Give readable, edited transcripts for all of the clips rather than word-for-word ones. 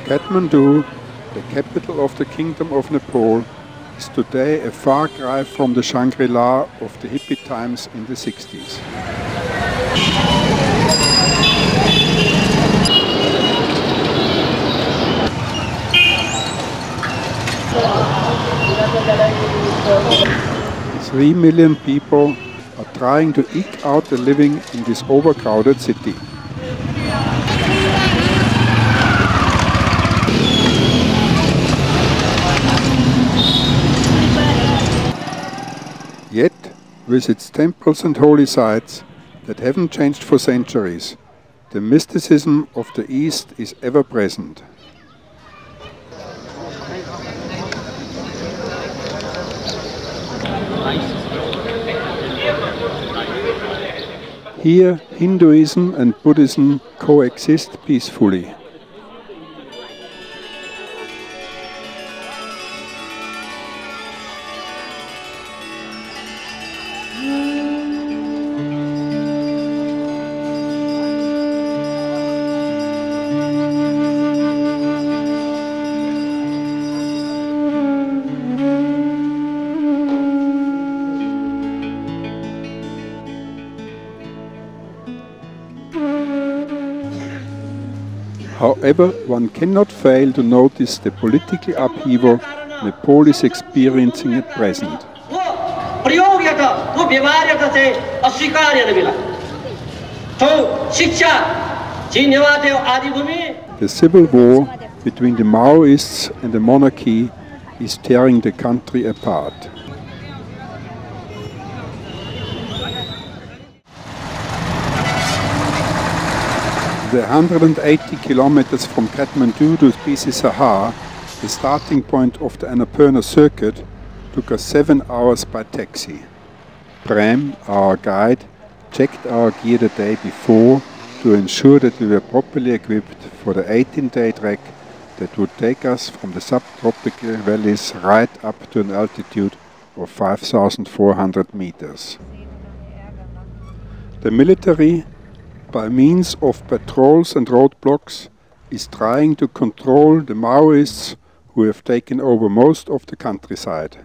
Kathmandu, the capital of the Kingdom of Nepal, is today a far cry from the Shangri-La of the hippie times in the 60s. Three million people are trying to eke out a living in this overcrowded city. Yet, with its temples and holy sites that haven't changed for centuries, the mysticism of the East is ever present. Here, Hinduism and Buddhism coexist peacefully. However, one cannot fail to notice the political upheaval Nepal is experiencing at present. The civil war between the Maoists and the monarchy is tearing the country apart. The 180 kilometers from Kathmandu to Besi Sehar, the starting point of the Annapurna Circuit, took us 7 hours by taxi. Prem, our guide, checked our gear the day before to ensure that we were properly equipped for the 18-day trek that would take us from the subtropical valleys right up to an altitude of 5,400 meters. The military, by means of patrols and roadblocks, is trying to control the Maoists who have taken over most of the countryside.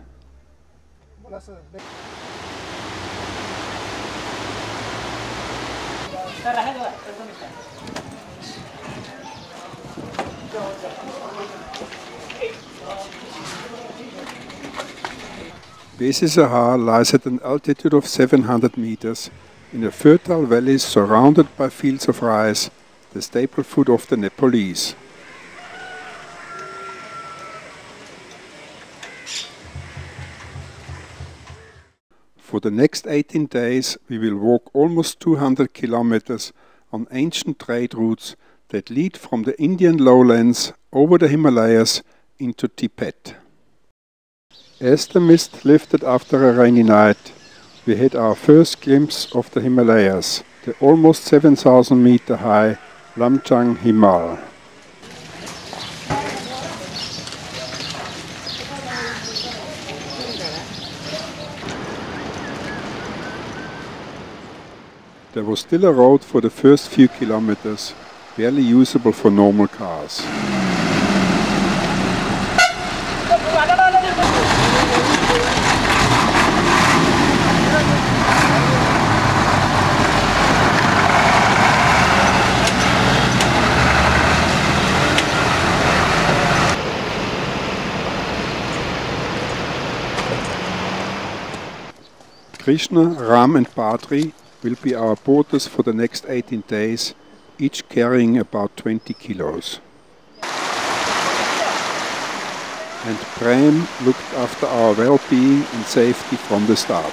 Besi Sehar lies at an altitude of 700 meters in a fertile valley surrounded by fields of rice, the staple food of the Nepalese. For the next 18 days we will walk almost 200 kilometers on ancient trade routes that lead from the Indian lowlands over the Himalayas into Tibet. As the mist lifted after a rainy night, we had our first glimpse of the Himalayas, the almost 7,000 meter high Lamchang Himal. There was still a road for the first few kilometers, barely usable for normal cars. Krishna, Ram and Badri will be our porters for the next 18 days, each carrying about 20 kilos. And Prem looked after our well-being and safety from the start.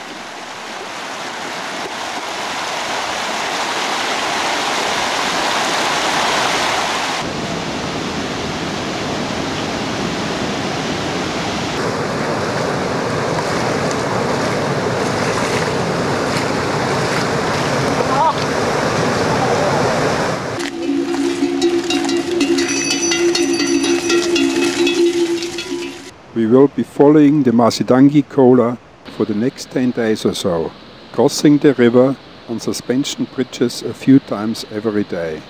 We will be following the Marsyangdi Kola for the next 10 days or so, crossing the river on suspension bridges a few times every day.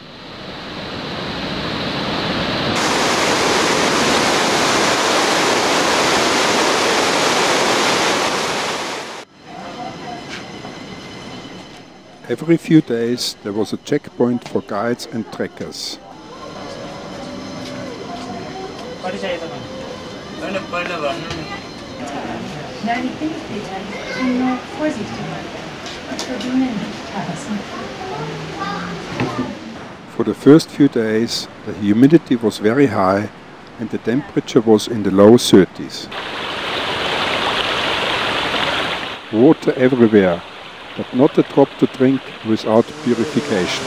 Every few days there was a checkpoint for guides and trekkers. For the first few days the humidity was very high and the temperature was in the low 30s. Water everywhere, but not a drop to drink without purification.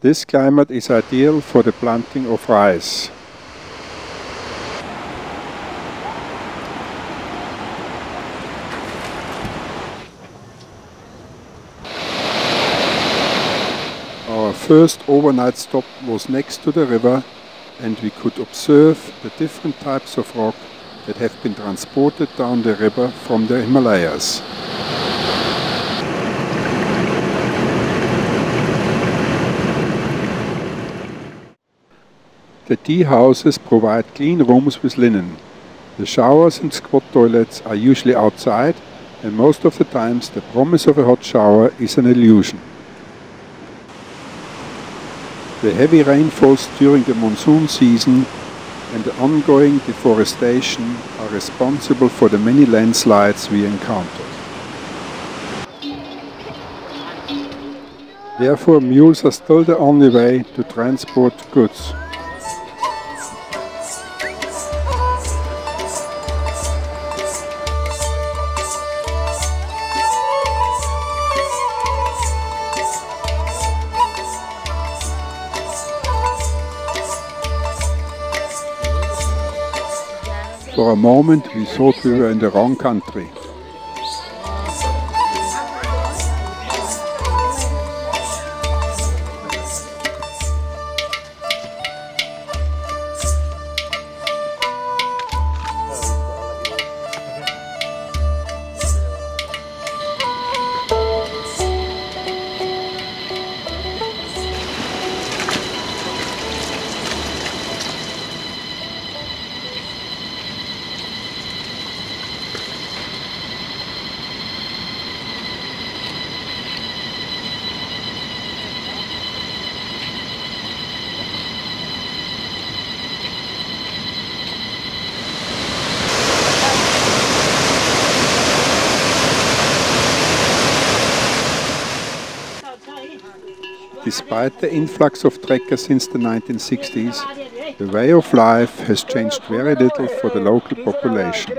This climate is ideal for the planting of rice. Our first overnight stop was next to the river, and we could observe the different types of rock that have been transported down the river from the Himalayas. The tea houses provide clean rooms with linen. The showers and squat toilets are usually outside, and most of the times the promise of a hot shower is an illusion. The heavy rainfalls during the monsoon season and the ongoing deforestation are responsible for the many landslides we encountered. Therefore, mules are still the only way to transport goods. For a moment we thought we were in the wrong country. Despite the influx of trekkers since the 1960s, the way of life has changed very little for the local population.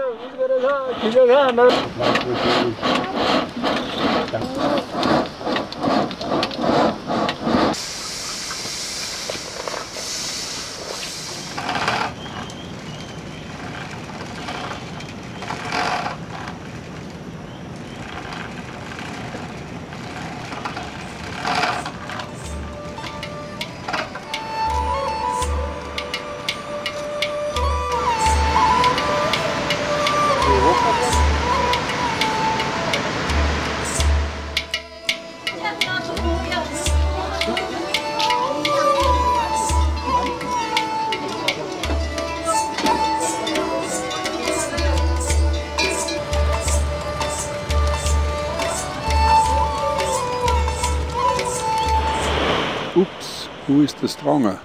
Oops, who is the stronger?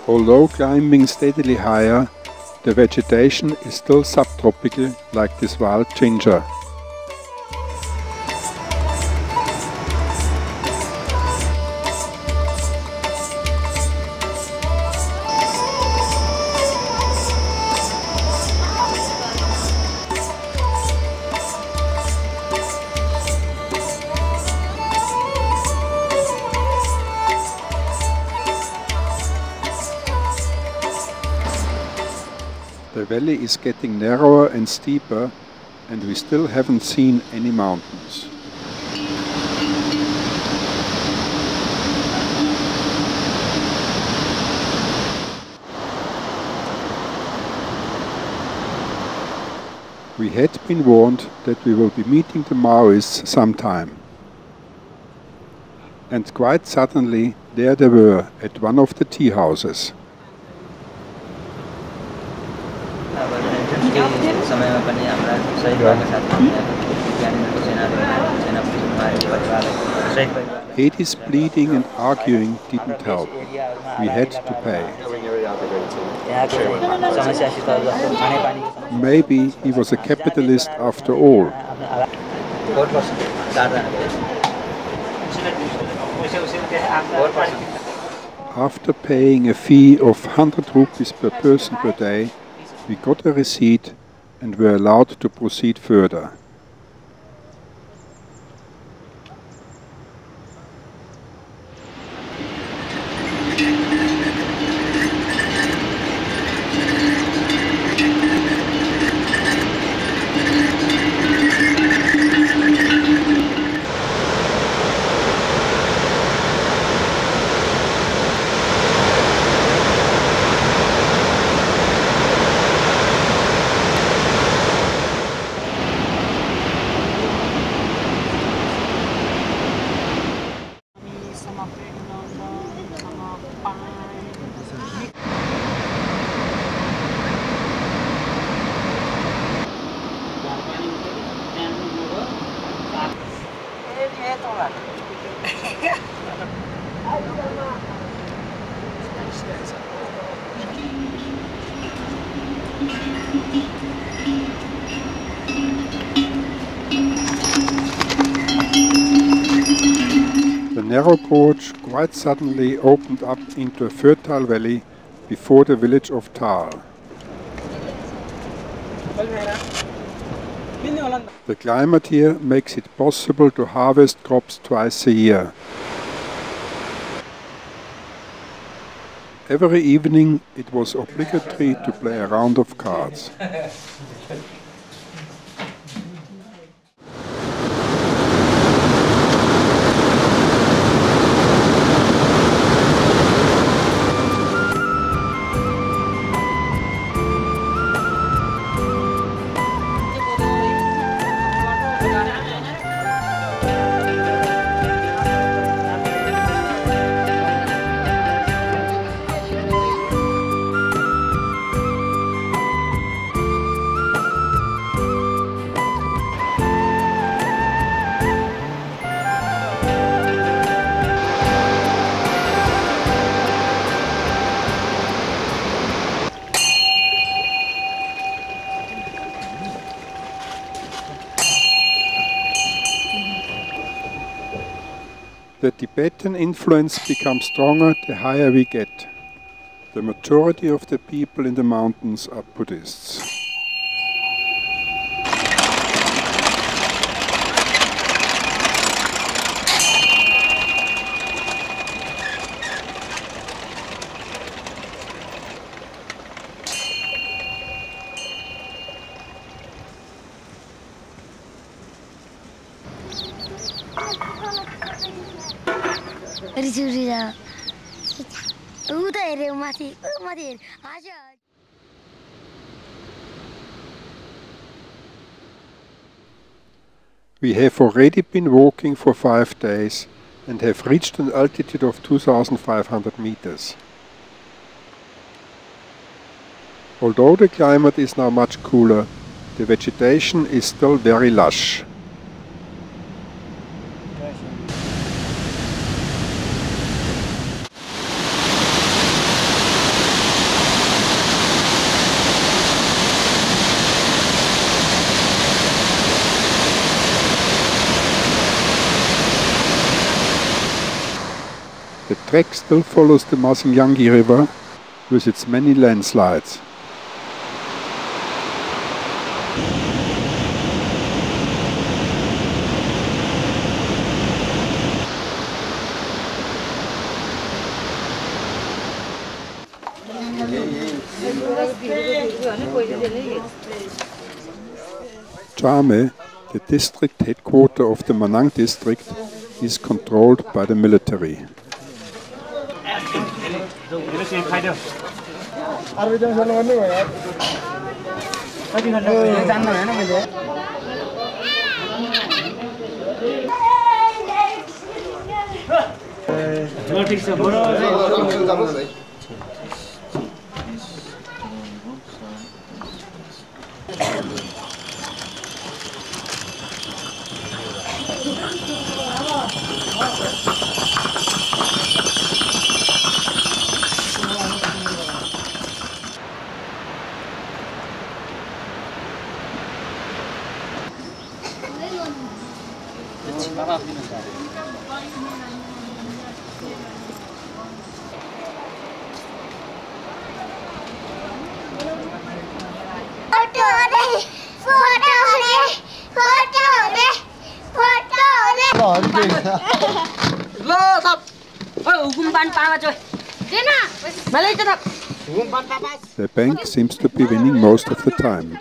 Although climbing steadily higher, the vegetation is still subtropical like this wild ginger. The valley is getting narrower and steeper, and we still haven't seen any mountains. We had been warned that we will be meeting the Maoists sometime. And quite suddenly there they were at one of the tea houses. Hedi's pleading and arguing didn't help. We had to pay. Maybe he was a capitalist after all. After paying a fee of 100 rupees per person per day, we got a receipt and were allowed to proceed further. The narrow gorge quite suddenly opened up into a fertile valley before the village of Tal. The climate here makes it possible to harvest crops twice a year. Every evening it was obligatory to play a round of cards. The Tibetan influence becomes stronger the higher we get. The majority of the people in the mountains are Buddhists. We have already been walking for 5 days and have reached an altitude of 2,500 meters. Although the climate is now much cooler, the vegetation is still very lush. The trek still follows the Marsyangdi River with its many landslides. Chame, the district headquarters of the Manang district, is controlled by the military. The bank seems to be winning most of the time.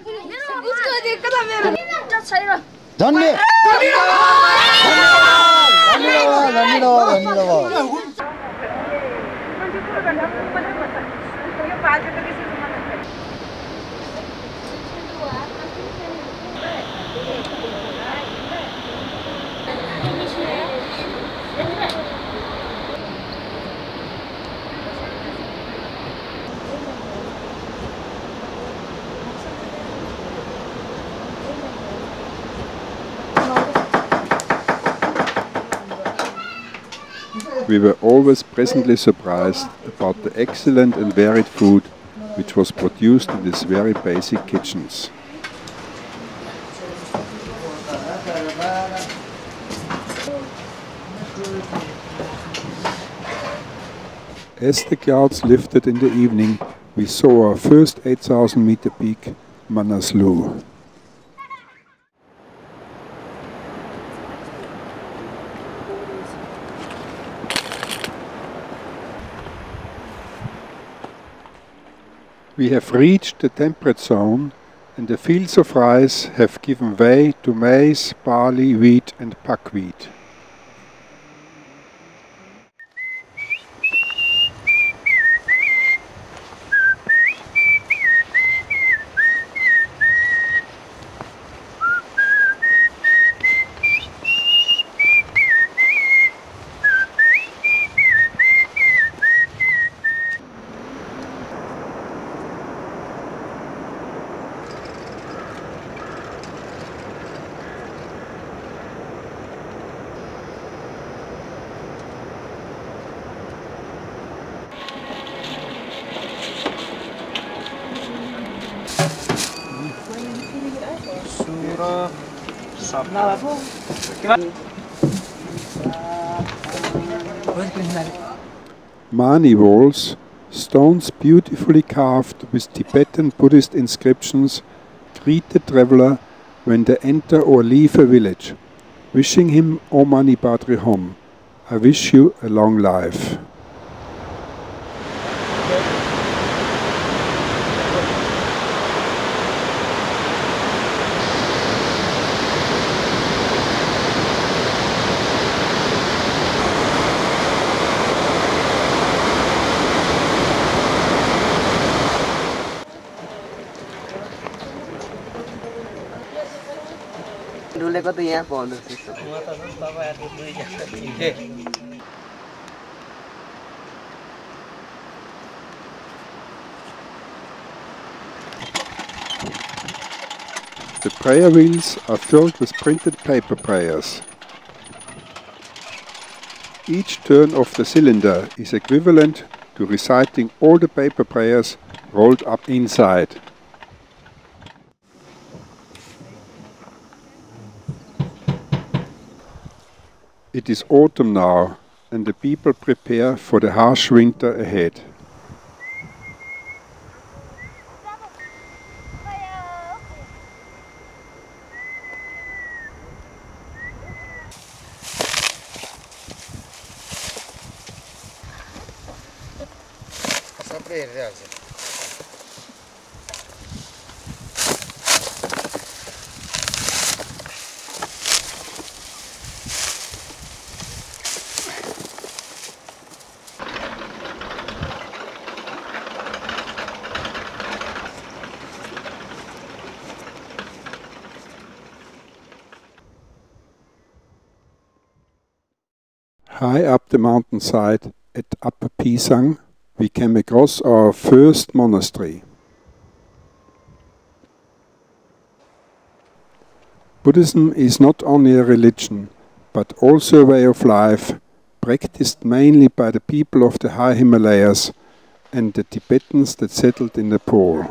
We were always pleasantly surprised about the excellent and varied food which was produced in these very basic kitchens. As the clouds lifted in the evening, we saw our first 8,000 meter peak, Manaslu. We have reached the temperate zone, and the fields of rice have given way to maize, barley, wheat and buckwheat. Mani walls, stones beautifully carved with Tibetan Buddhist inscriptions, greet the traveler when they enter or leave a village, wishing him Om Mani Padme Hum. I wish you a long life. The prayer wheels are filled with printed paper prayers. Each turn of the cylinder is equivalent to reciting all the paper prayers rolled up inside. It is autumn now, and the people prepare for the harsh winter ahead. High up the mountainside at Upper Pisang, we came across our first monastery. Buddhism is not only a religion, but also a way of life, practiced mainly by the people of the high Himalayas and the Tibetans that settled in Nepal.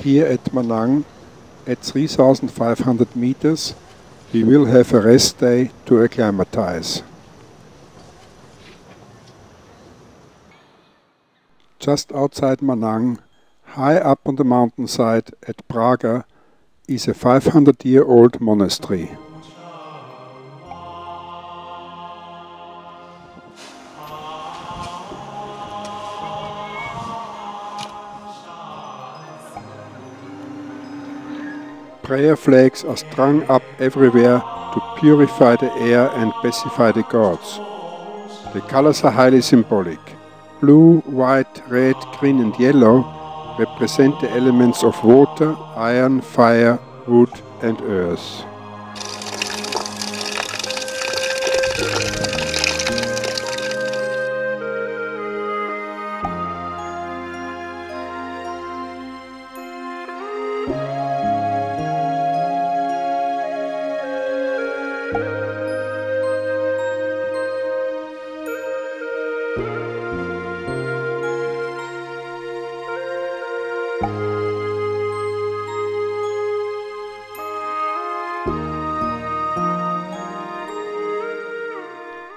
Here at Manang, at 3,500 meters, we will have a rest day to acclimatize. Just outside Manang, high up on the mountainside at Praga, is a 500-year-old monastery. Prayer flags are strung up everywhere to purify the air and pacify the gods. The colors are highly symbolic. Blue, white, red, green and yellow represent the elements of water, iron, fire, wood and earth.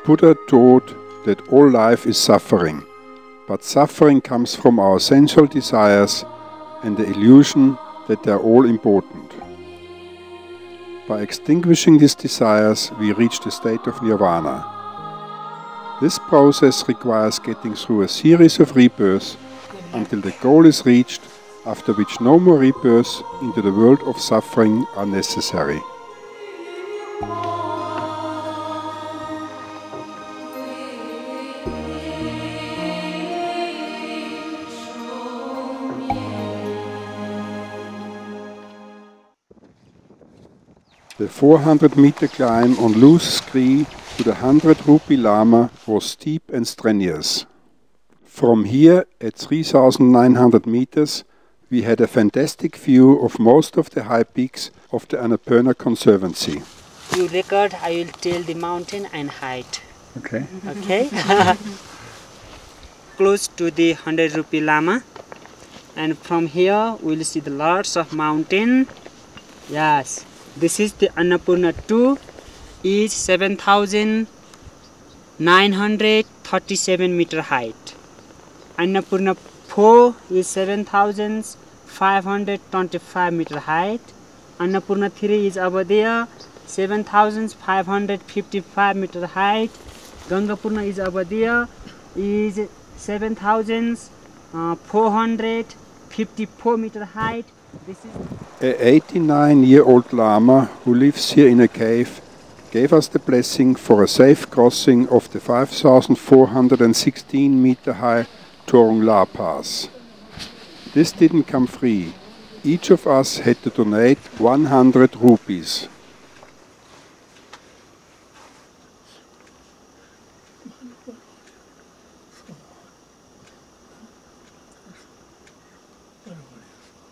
Buddha taught that all life is suffering, but suffering comes from our sensual desires and the illusion that they are all important. By extinguishing these desires, we reach the state of nirvana. This process requires getting through a series of rebirths until the goal is reached, after which no more rebirths into the world of suffering are necessary. The 400-meter climb on loose scree to the 100-rupee Lama was steep and strenuous. From here, at 3,900 meters, we had a fantastic view of most of the high peaks of the Annapurna Conservancy. You record, I will tell the mountain and height. Okay. Okay? Close to the 100-rupee Lama. And from here, we'll see the lots of mountain. Yes. This is the Annapurna 2, is 7,937 meter height. Annapurna 4 is 7,525 meter height. Annapurna 3 is over there, 7,555 meter height. Gangapurna is over there, is 7,454 meter height. This is An 89-year-old Lama who lives here in a cave gave us the blessing for a safe crossing of the 5,416 meter high Thorung La Pass. This didn't come free. Each of us had to donate 100 rupees.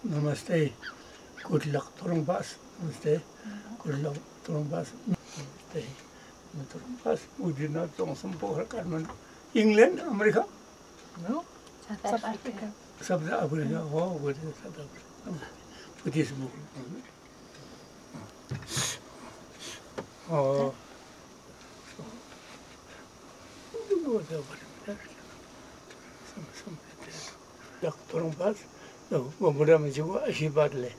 Namaste. Good luck, Thorung Pass. Namaste. Good luck, Thorung Pass. Namaste. Thorung Pass. We did not know some Pokhara, England, America? No? South Africa. South Africa. Oh, what is South Africa? What is book? Oh. Thorung Pass. No, Buddha Majuba, Ashibadle.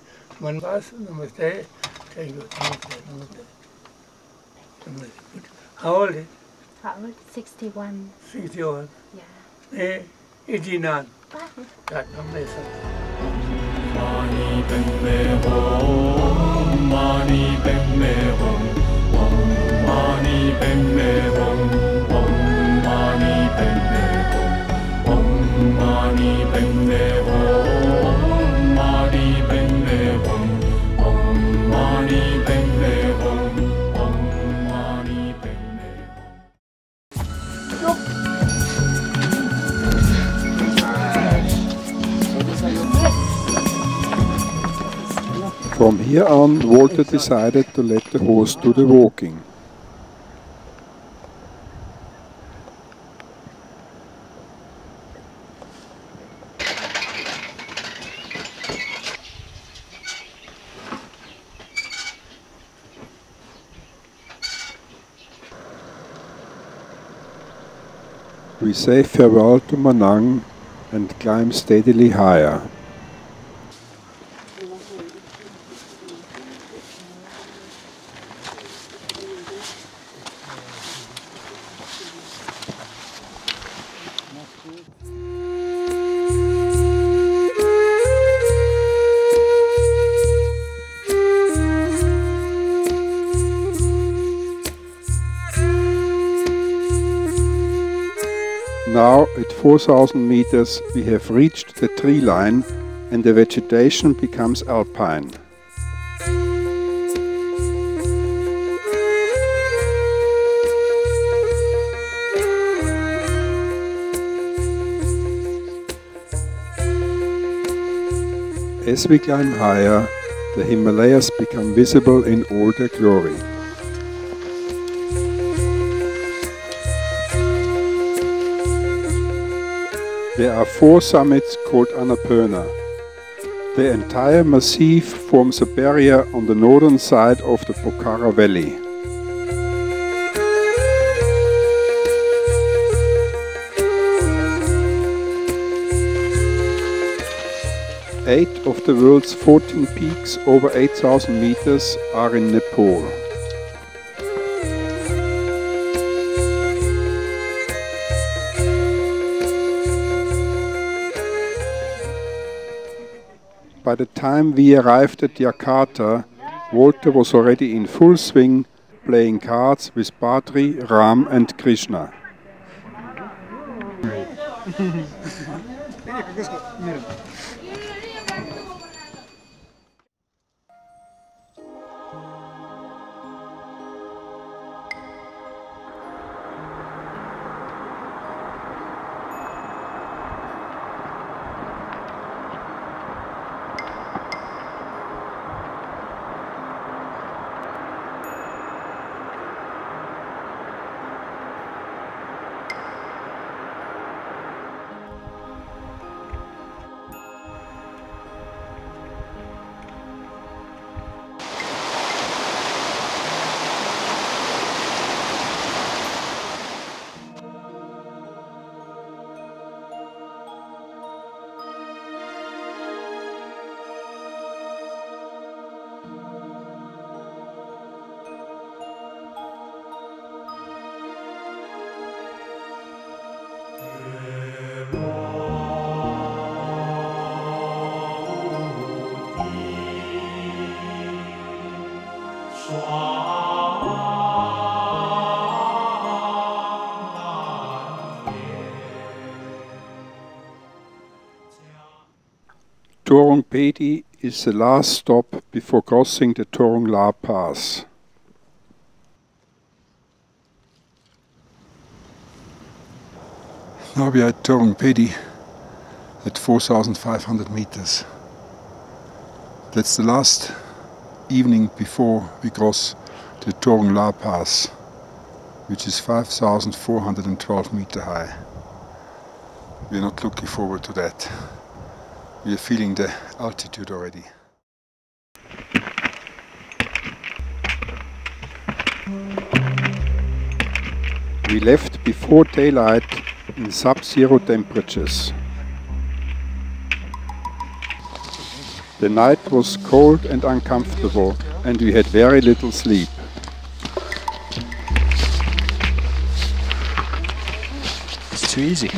Man Pass, Namaste. Thank you. Namaste. How old is it? How old? 61. 61. Yeah. 89. That's amazing. Mani Padme Hum, Mani Padme Hum, Om Mani Padme Hum, Om Mani Padme Hum, Om Mani Padme Hum, Mani Padme Hum, Om Mani Padme Hum, Om Mani Padme Hum. From here on, Walter decided to let the horse do the walking. We say farewell to Manang and climb steadily higher. Now, at 4,000 meters, we have reached the tree line and the vegetation becomes alpine. As we climb higher, the Himalayas become visible in all their glory. There are 4 summits called Annapurna. The entire massif forms a barrier on the northern side of the Pokhara valley. Eight of the world's 14 peaks over 8,000 meters are in Nepal. By the time we arrived at Jakarta, Walter was already in full swing, playing cards with Badri, Ram and Krishna. Thorung is the last stop before crossing the Thorung La Pass. Now we are at Thorung at 4,500 meters. That's the last evening before we cross the Thorung La Pass, which is 5,412 meters high. We are not looking forward to that. We are feeling the altitude already. We left before daylight in sub-zero temperatures. The night was cold and uncomfortable, and we had very little sleep. It's too easy.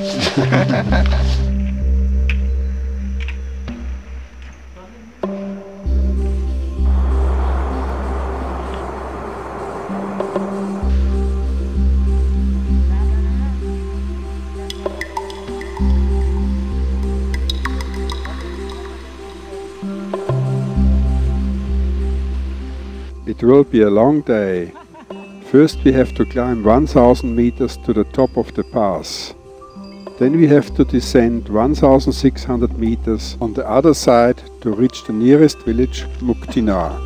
It will be a long day. First we have to climb 1,000 meters to the top of the pass. Then we have to descend 1,600 meters on the other side to reach the nearest village, Muktina.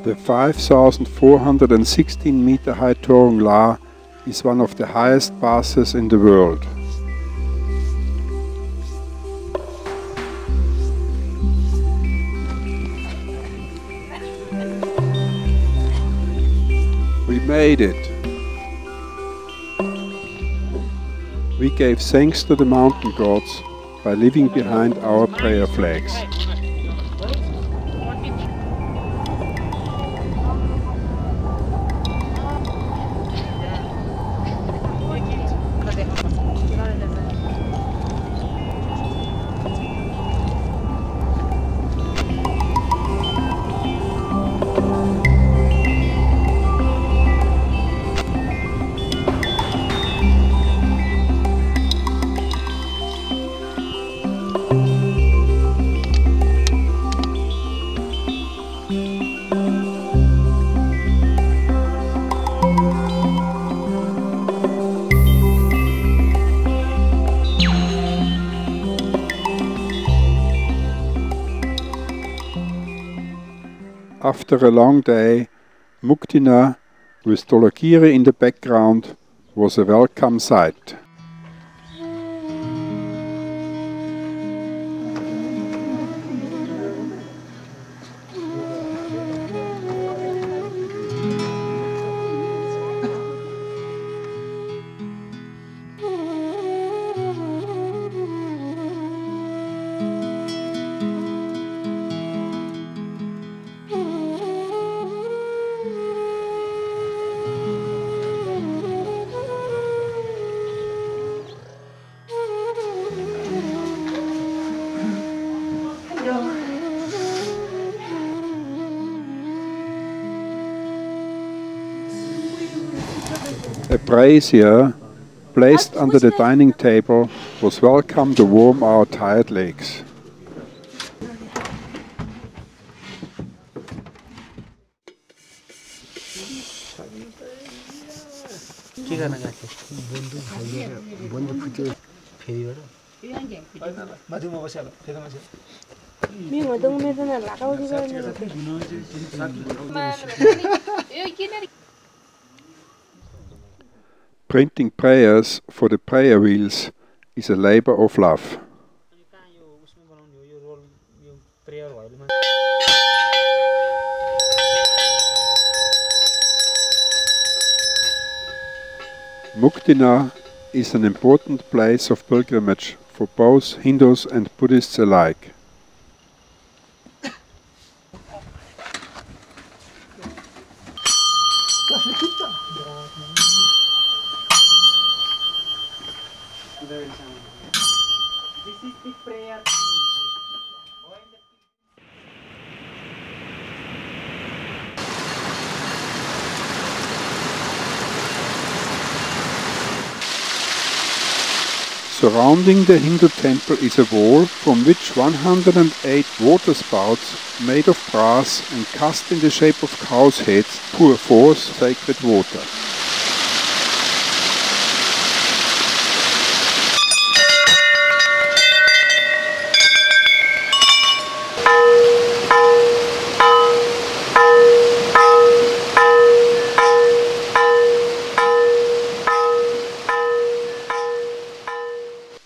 The 5,416 meter high Thorung La is one of the highest passes in the world. We made it. We gave thanks to the mountain gods by leaving behind our prayer flags. After a long day, Muktina, with Dhaulagiri in the background, was a welcome sight. A brazier, placed under the dining table, was welcome to warm our tired legs. Printing prayers for the prayer wheels is a labor of love. Muktina is an important place of pilgrimage for both Hindus and Buddhists alike. This is the prayer. Surrounding the Hindu temple is a wall from which 108 water spouts made of brass and cast in the shape of cows' heads pour forth sacred water.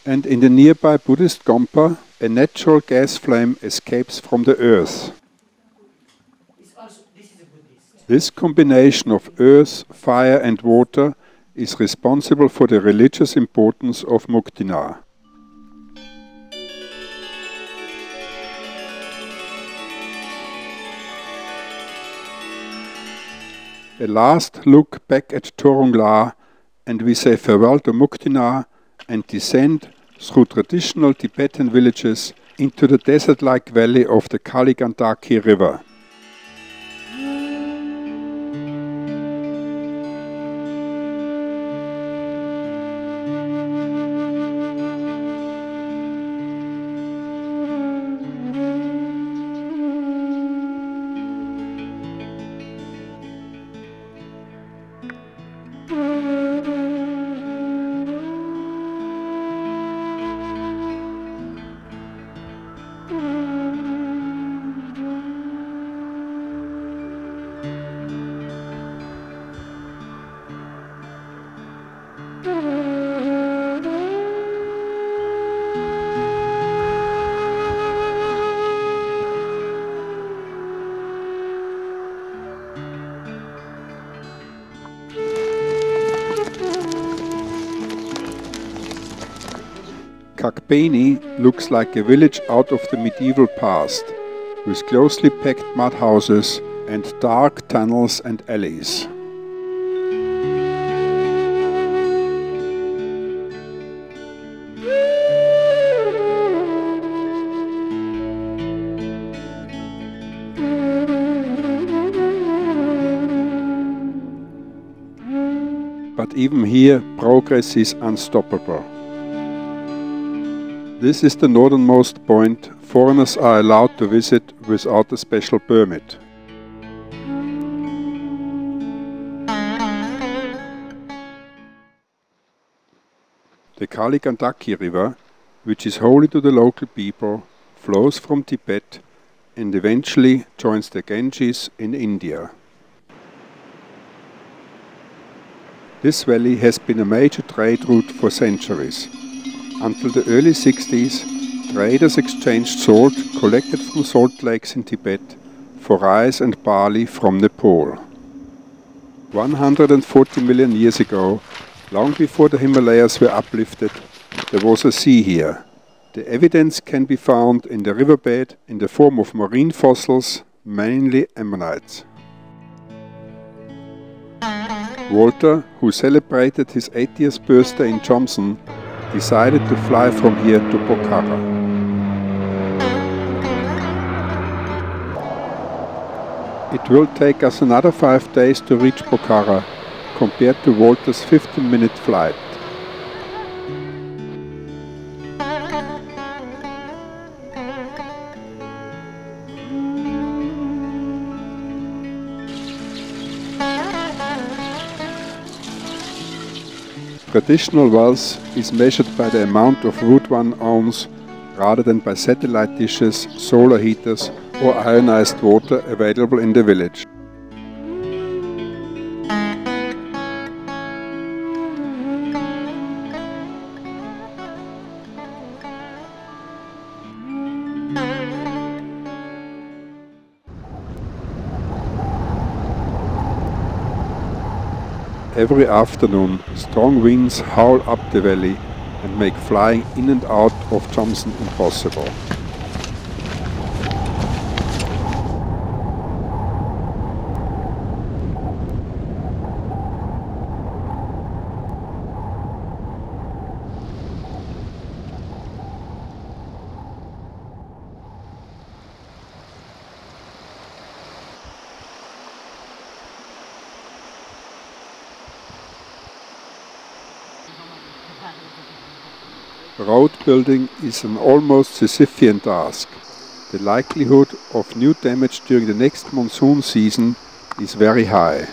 And in the nearby Buddhist Gompa, a natural gas flame escapes from the earth. This combination of earth, fire and water is responsible for the religious importance of Muktina. A last look back at Thorung La, and we say farewell to Muktina and descend through traditional Tibetan villages into the desert-like valley of the Kali Gandhaki River. Kakbeni looks like a village out of the medieval past, with closely packed mud houses and dark tunnels and alleys. But even here, progress is unstoppable. This is the northernmost point foreigners are allowed to visit without a special permit. The Kali Gandhaki River, which is holy to the local people, flows from Tibet and eventually joins the Ganges in India. This valley has been a major trade route for centuries. Until the early 60s, traders exchanged salt collected from salt lakes in Tibet for rice and barley from Nepal. 140 million years ago, long before the Himalayas were uplifted, there was a sea here. The evidence can be found in the riverbed in the form of marine fossils, mainly ammonites. Walter, who celebrated his 80th birthday in Johnson, decided to fly from here to Pokhara. It will take us another 5 days to reach Pokhara, compared to Walter's 15-minute flight. Traditional wealth is measured by the amount of wood one owns rather than by satellite dishes, solar heaters or ionized water available in the village. Every afternoon, strong winds howl up the valley and make flying in and out of Johnson impossible. Road building is an almost Sisyphean task. The likelihood of new damage during the next monsoon season is very high.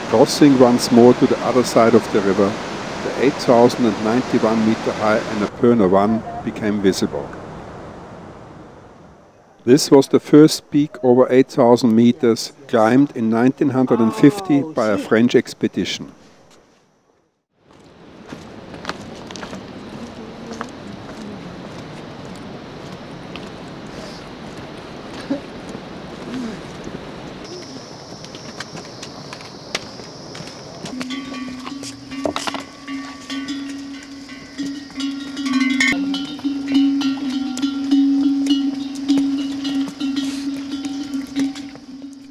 Crossing once more to the other side of the river, the 8,091 meter high Annapurna 1 became visible. This was the first peak over 8,000 meters climbed in 1950 by a French expedition.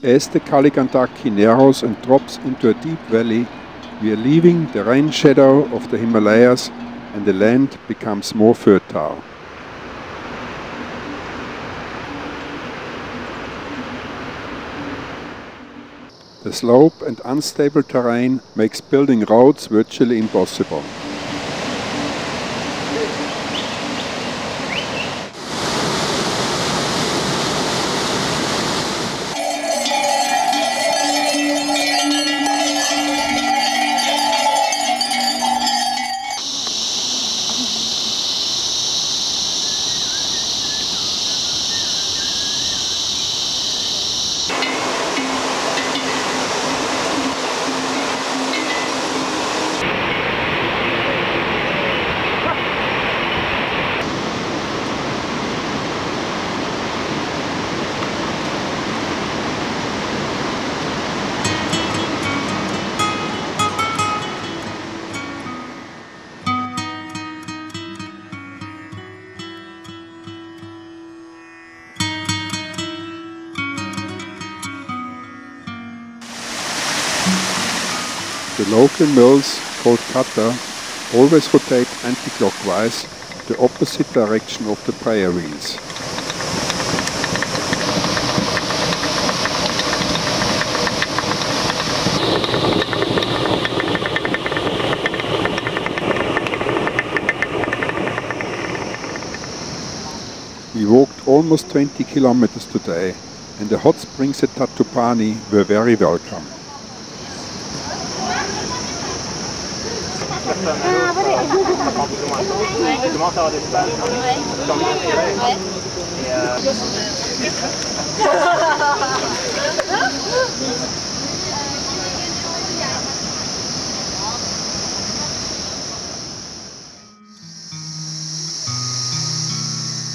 As the Kali Gandhaki narrows and drops into a deep valley, we are leaving the rain shadow of the Himalayas and the land becomes more fertile. The slope and unstable terrain makes building roads virtually impossible. The local mills, called kata, always rotate anti-clockwise, the opposite direction of the prayer wheels. We walked almost 20 kilometers today, and the hot springs at Tatopani were very welcome.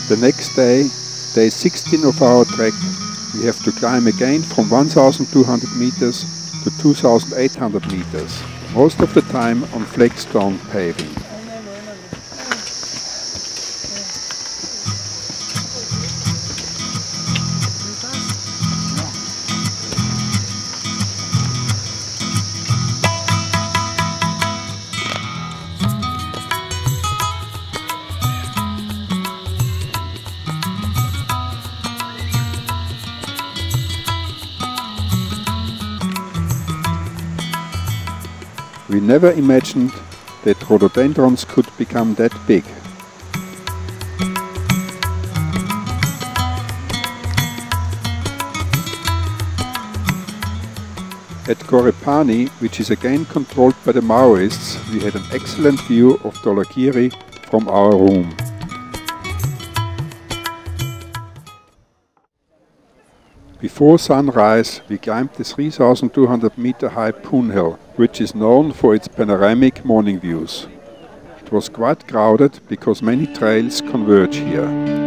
The next day, day 16 of our trek, we have to climb again from 1,200 meters to 2,800 meters, most of the time on flagstone paving. We never imagined that rhododendrons could become that big. At Korepani, which is again controlled by the Maoists, we had an excellent view of Dhaulagiri from our room. Before sunrise, we climbed the 3,200 meter high Poon Hill, which is known for its panoramic morning views. It was quite crowded because many trails converge here.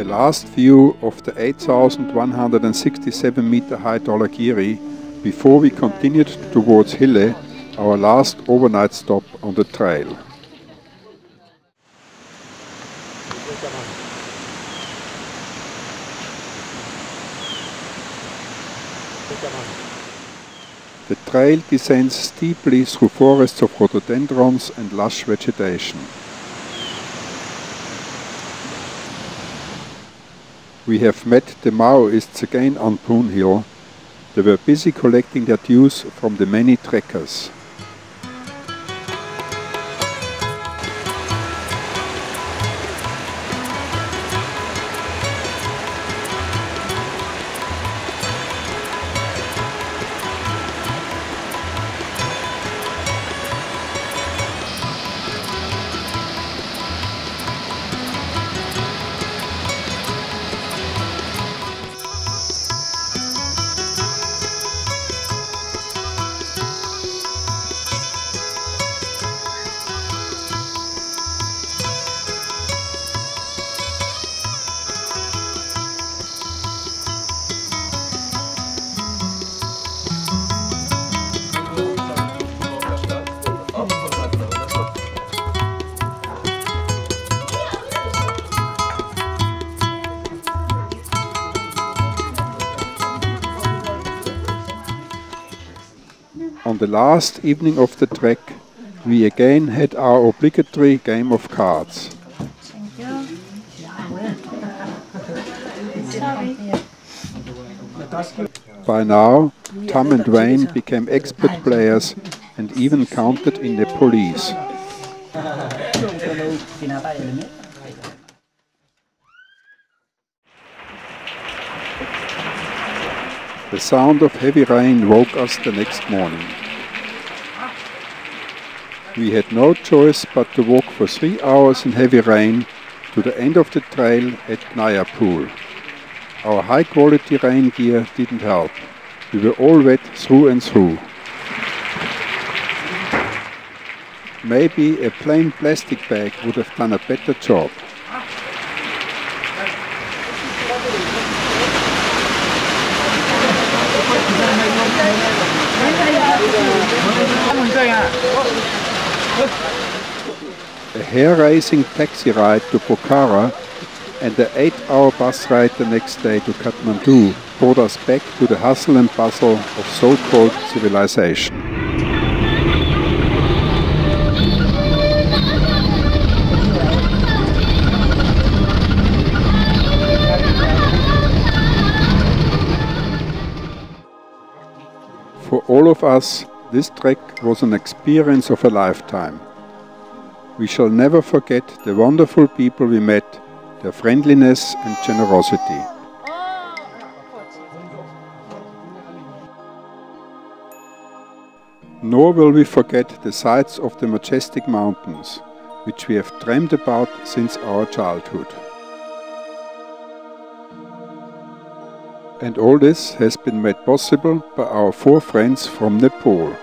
A last view of the 8,167 meter high Dhaulagiri before we continued towards Hille, our last overnight stop on the trail. The trail descends steeply through forests of rhododendrons and lush vegetation. We have met the Maoists again on Poon Hill. They were busy collecting their dues from the many trekkers. On the last evening of the trek, we again had our obligatory game of cards. By now, Tom and Wayne became expert players and even counted in the police. The sound of heavy rain woke us the next morning. We had no choice but to walk for 3 hours in heavy rain to the end of the trail at Naya Pul. Our high-quality rain gear didn't help. We were all wet through and through. Maybe a plain plastic bag would have done a better job. A hair-raising taxi ride to Pokhara and the 8-hour bus ride the next day to Kathmandu brought us back to the hustle and bustle of so-called civilization. For all of us, this trek was an experience of a lifetime. We shall never forget the wonderful people we met, their friendliness and generosity. Nor will we forget the sights of the majestic mountains, which we have dreamed about since our childhood. And all this has been made possible by our 4 friends from Nepal.